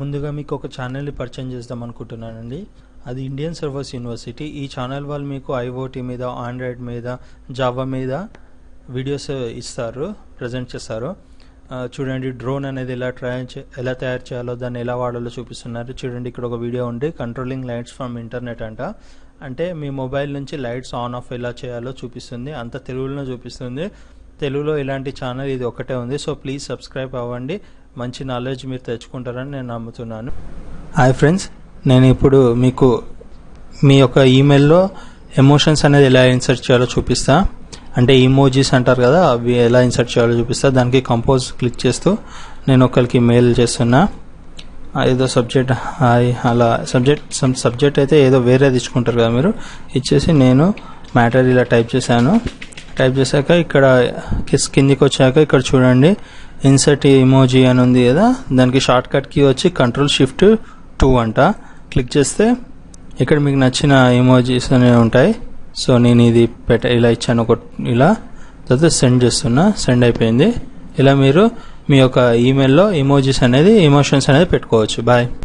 ముందుగా మీకు ఒక ఛానల్ని పరిచయం చేద్దాం అనుకుంటున్నానండి. అది ఇండియన్ సర్వర్స్ యూనివర్సిటీ. ఈ ఛానల్ వాళ్ళు మీకు ఐఓటీ మీద, ఆండ్రాయిడ్ మీద, జావా మీద వీడియోస్ ఇస్తారు, ప్రజెంట్ చేస్తారు. చూడండి, డ్రోన్ అనేది ఎలా తయారు చేయాలో, దాన్ని ఎలా వాడాలో చూపిస్తున్నారు. చూడండి, ఇక్కడ ఒక వీడియో ఉంది, కంట్రోలింగ్ లైట్స్ ఫ్రమ్ ఇంటర్నెట్ అంటే మీ మొబైల్ నుంచి లైట్స్ ఆన్ ఆఫ్ ఎలా చేయాలో చూపిస్తుంది. అంత తెలుగులో చూపిస్తుంది. తెలుగులో ఇలాంటి ఛానల్ ఇది ఒకటే ఉంది. సో ప్లీజ్ సబ్స్క్రైబ్ అవ్వండి. మంచి నాలెడ్జ్ మీరు తెచ్చుకుంటారని నేను నమ్ముతున్నాను. హాయ్ ఫ్రెండ్స్, నేను ఇప్పుడు మీకు మీ యొక్క ఈమెయిల్లో ఎమోషన్స్ అనేది ఎలా ఇన్సర్ట్ చేయాలో చూపిస్తా. అంటే ఇమోజీస్ అంటారు కదా, అవి ఎలా ఇన్సర్ట్ చేయాలో చూపిస్తా. దానికి కంపోజ్ క్లిక్ చేస్తూ నేను ఒకరికి మెయిల్ చేస్తున్నా. ఏదో సబ్జెక్ట్ హాయ్, అలా సబ్జెక్ట్ అయితే ఏదో వేరేది ఇచ్చుకుంటారు కదా మీరు. ఇచ్చేసి నేను మ్యాటర్ ఇలా టైప్ చేశాను. టైప్ చేశాక ఇక్కడ కిందికి వచ్చాక ఇక్కడ చూడండి, ఇన్సర్ట్ ఇమోజీ అని ఉంది కదా, దానికి షార్ట్ కట్ కీ వచ్చి Ctrl+Shift+2 అంట. క్లిక్ చేస్తే ఇక్కడ మీకు నచ్చిన ఇమోజీస్ అనేవి ఉంటాయి. సో నేను ఇది ఇలా ఇచ్చాను, ఇలా తర్వాత సెండ్ చేస్తున్నా. సెండ్ అయిపోయింది. ఇలా మీరు మీ యొక్క ఈమెయిల్లో ఎమోషన్స్ అనేది పెట్టుకోవచ్చు. బాయ్.